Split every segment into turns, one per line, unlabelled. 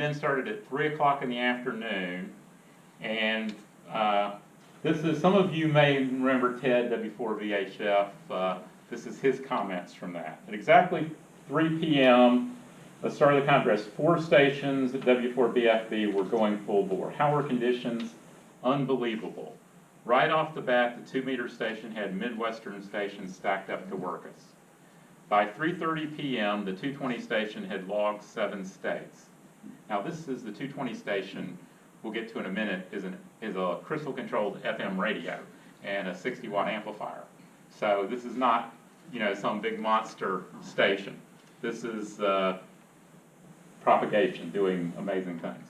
Then started at 3 o'clock in the afternoon, and this is, some of you may remember Ted, W4BFB. This is his comments from that. At exactly 3 p.m., the start of the contrast, 4 stations at W4BFB were going full bore. How were conditions? Unbelievable. Right off the bat, the 2-meter station had Midwestern stations stacked up to work us. By 3:30 p.m., the 220 station had logged 7 states. Now this is the 220 station, we'll get to in a minute, is a crystal-controlled FM radio and a 60-watt amplifier. So this is not, some big monster station. This is propagation doing amazing things.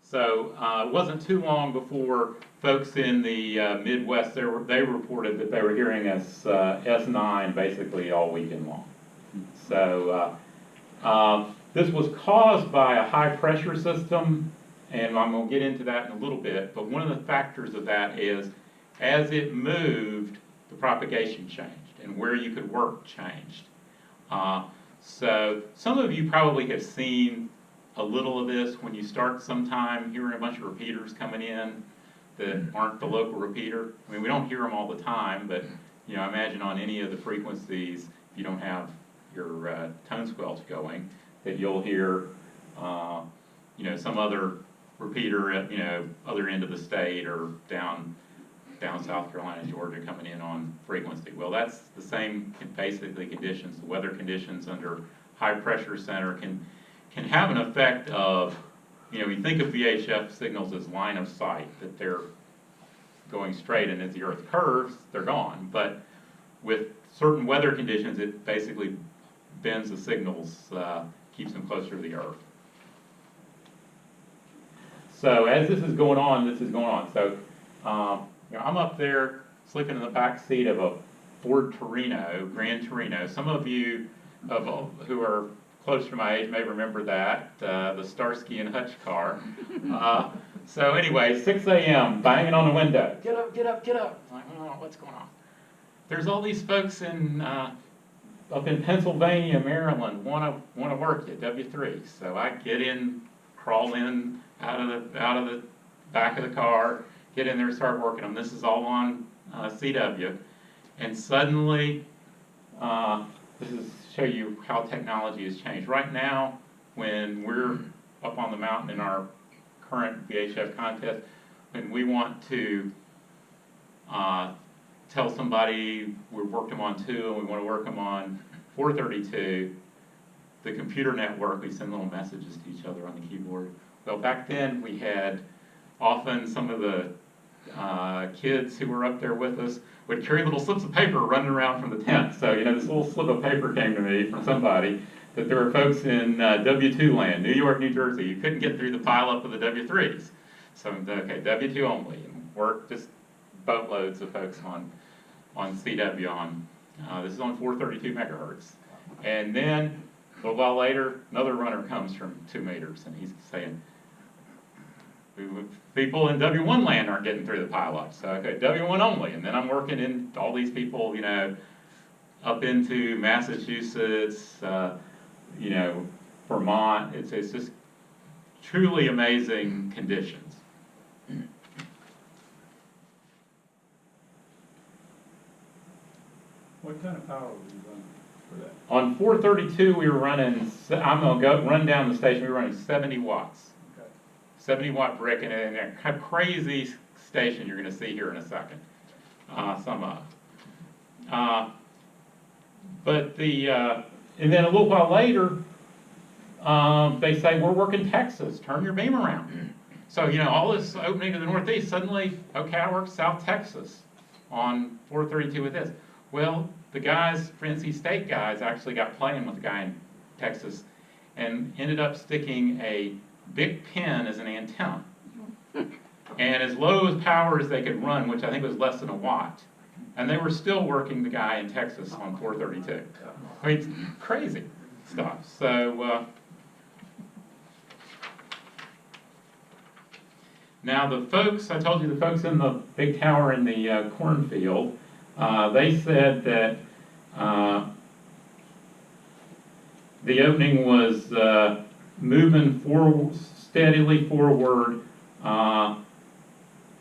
So it wasn't too long before folks in the Midwest, they reported that they were hearing us S9 basically all weekend long. So this was caused by a high pressure system, and I'm going to get into that in a little bit, but one of the factors of that is as it moved, the propagation changed and where you could work changed. So some of you probably have seen a little of this when you start sometime hearing a bunch of repeaters coming in that aren't the local repeater. I mean, we don't hear them all the time, but I imagine on any of the frequencies, if you don't have your tone squelch going, that you'll hear, some other repeater at, other end of the state or down South Carolina, Georgia coming in on frequency. Well, that's the same basically conditions. The weather conditions under high pressure center can have an effect of, we think of VHF signals as line of sight, that they're going straight, and as the Earth curves, they're gone. But with certain weather conditions, it basically bends the signals, keeps them closer to the Earth. So as this is going on, So I'm up there sleeping in the back seat of a Ford Torino, Grand Torino. Some of you who are close to my age may remember that, the Starsky and Hutch car. So anyway, 6 a.m., banging on the window. Get up, get up, get up. I'm like, oh, what's going on? There's all these folks up in Pennsylvania, Maryland, want to work at W3. So I get in, crawl in out of the back of the car, get in there, start working them. This is all on CW, and suddenly, this is to show you how technology has changed. Right now, when we're up on the mountain in our current VHF contest, when we want to tell somebody we've worked them on 2 and we want to work them on 432, the computer network, we send little messages to each other on the keyboard. Well, back then we had often some of the kids who were up there with us would carry little slips of paper running around from the tent. So, this little slip of paper came to me from somebody that there were folks in W2 land, New York, New Jersey. You couldn't get through the pileup of the W3s. So, okay, W2 only. And work just boatloads of folks on CW this is on 432 megahertz. And then a little while later, another runner comes from 2 meters, and he's saying, people in W1 land aren't getting through the pileup, so okay, W1 only. And then I'm working in all these people, up into Massachusetts, Vermont. It's just truly amazing conditions.
What kind of power were you running for that?
On 432, we were running, I'm going to run down the station, we were running 70 watts. 70-watt brick, and a crazy station you're going to see here in a second. And then a little while later, they say, we're working Texas, turn your beam around. So, all this opening to the northeast, suddenly, okay, I work South Texas on 432 with this. Well, the guys, NC State guys, actually got playing with the guy in Texas and ended up sticking a big pin as an antenna, and as low as power as they could run, which I think was less than a watt, and they were still working the guy in Texas on 432. I mean, it's crazy stuff. So now the folks, I told you the folks in the big tower in the cornfield, they said that the opening was moving steadily forward, and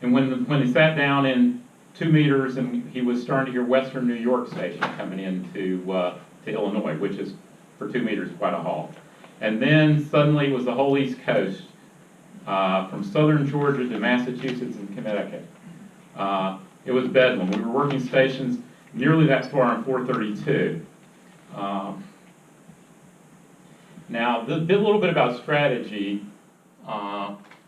when he sat down in 2 meters, and he was starting to hear Western New York Station coming into to Illinois, which is for 2 meters quite a haul. And then suddenly it was the whole East Coast, from southern Georgia to Massachusetts and Connecticut. It was bedlam. We were working stations nearly that far on 432. Now, a little bit about strategy.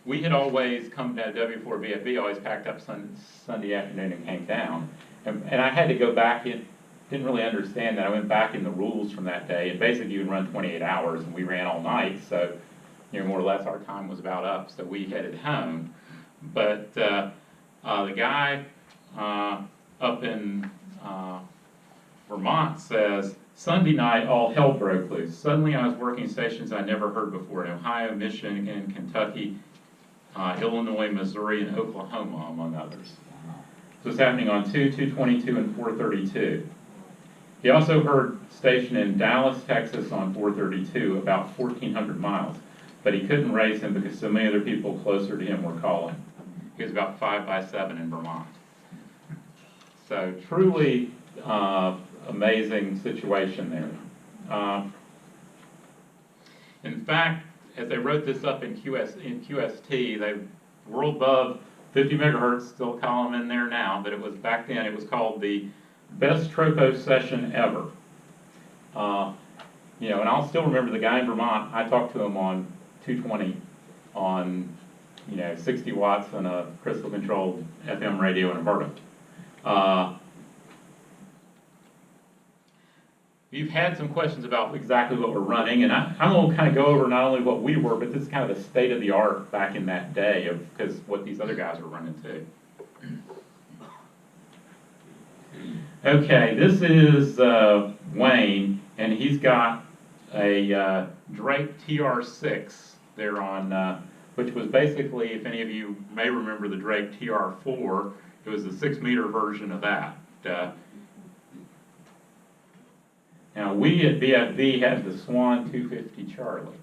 We had always come down, W4BFB always packed up Sunday afternoon and came down. And I had to go back in, didn't really understand that. I went back in the rules from that day, and basically you would run 28 hours, and we ran all night, so more or less our time was about up, so we headed home. But the guy up in Vermont says, Sunday night, all hell broke loose. Suddenly I was working stations I never heard before in Ohio, Michigan, Kentucky, Illinois, Missouri, and Oklahoma, among others. This was happening on 222, and 432. He also heard station in Dallas, Texas on 432, about 1,400 miles, but he couldn't raise him because so many other people closer to him were calling. He was about 5 by 7 in Vermont. So truly amazing situation there. In fact, as they wrote this up in QST, they were above 50 megahertz, still a column in there now, but it was back then, it was called the best tropo session ever. And I'll still remember the guy in Vermont. I talked to him on 220 on 60 watts on a crystal controlled FM radio in Alberta. You've had some questions about exactly what we're running, and I'm going to kind of go over not only what we were, but this is kind of the state of the art back in that day, because what these other guys were running too. Okay, this is Wayne, and he's got a Drake TR6 there on, which was basically, if any of you may remember the Drake TR4, it was the 6-meter version of that. Now, we at BFB had the Swan 250 Charlie.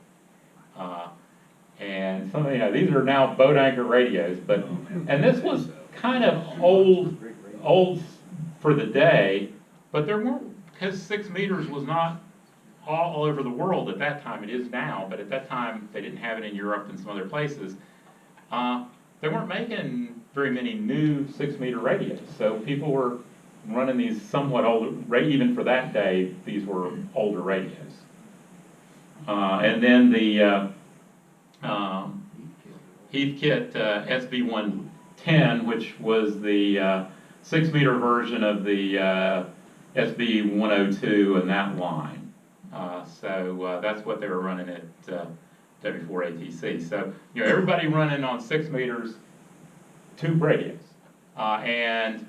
And some, these are now boat anchor radios, and this was kind of old for the day, but there weren't, because 6 meters was not all over the world at that time. It is now, but at that time they didn't have it in Europe and some other places. They weren't making very many new 6-meter radios, so people were running these somewhat older, even for that day, these were older radios. And then the Heathkit SB110, which was the 6-meter version of the SB102 in that line. So that's what they were running at W4ATC. So everybody running on 6 meters, 2 radios, and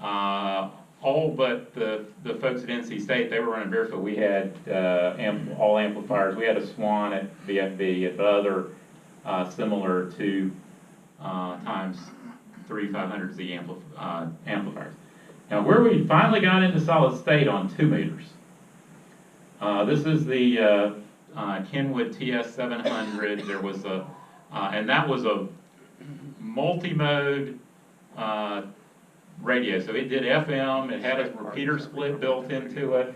all but the folks at NC State, they were running barefoot. We had all amplifiers. We had a Swan at BFB, but other similar to times 3500Z amplifiers. Now, where we finally got into solid state on 2 meters. This is the Kenwood TS700. There was a, and that was a multi-mode radio. So it did FM. It had a repeater split built into it.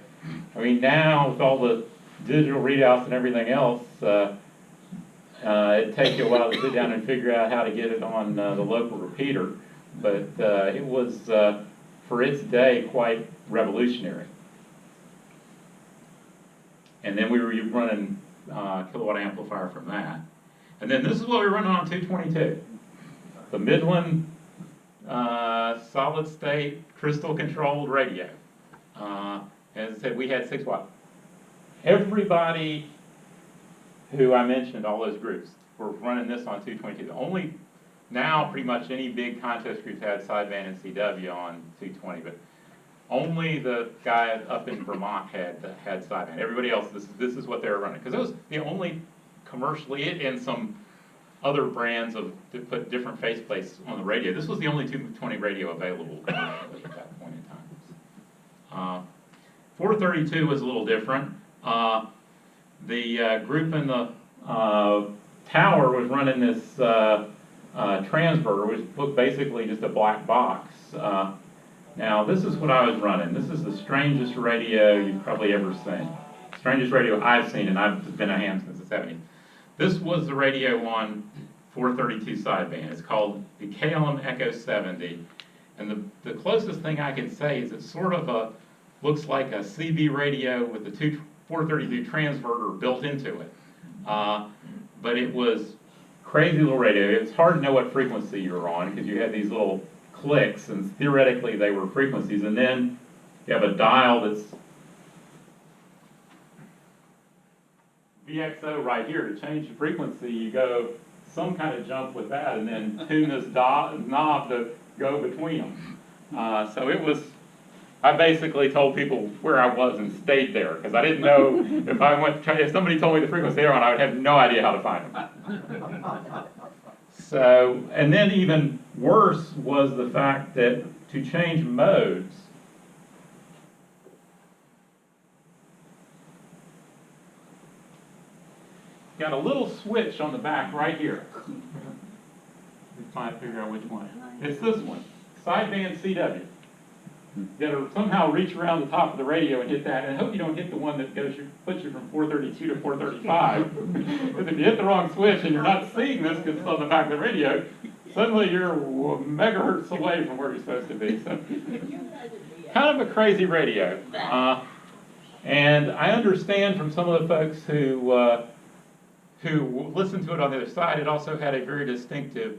I mean, now with all the digital readouts and everything else, it'd take you a while to sit down and figure out how to get it on the local repeater. But it was, for its day, quite revolutionary. And then we were running kilowatt amplifier from that. And then this is what we were running on 222. The Midland solid state crystal controlled radio. As I said, we had 6 watt. Everybody who I mentioned, all those groups, were running this on 222. The only, now pretty much any big contest group had sideband and CW on 220, but only the guy up in Vermont had sideband. Everybody else, this is what they were running, because it was the only commercially, and some other brands to put different faceplates on the radio. This was the only 220 radio available commercially at that point in time. 432 was a little different. The group in the tower was running this transverter, which was basically just a black box. Now, this is what I was running. This is the strangest radio you've probably ever seen. Strangest radio I've seen, and I've been a ham since the 70s. This was the radio on 432 sideband. It's called the KLM Echo 70. And the closest thing I can say is it's sort of looks like a CB radio with the 432 transverter built into it. But it was crazy little radio. It's hard to know what frequency you're on because you had these little clicks, and theoretically they were frequencies. And then you have a dial that's VXO right here. To change the frequency, you go some kind of jump with that, and then tune this knob to go between them. So it was, I basically told people where I was and stayed there, because I didn't know if somebody told me the frequency they're on, I would have no idea how to find them. So, and then even worse was the fact that to change modes, got a little switch on the back right here. Let's try to figure out which one. It's this one, sideband CW. You got to somehow reach around the top of the radio and hit that, and I hope you don't hit the one that puts you from 432 to 435. Because if you hit the wrong switch and you're not seeing this because it's on the back of the radio, suddenly you're megahertz away from where you're supposed to be. So, kind of a crazy radio. And I understand from some of the folks who listened to it on the other side, it also had a very distinctive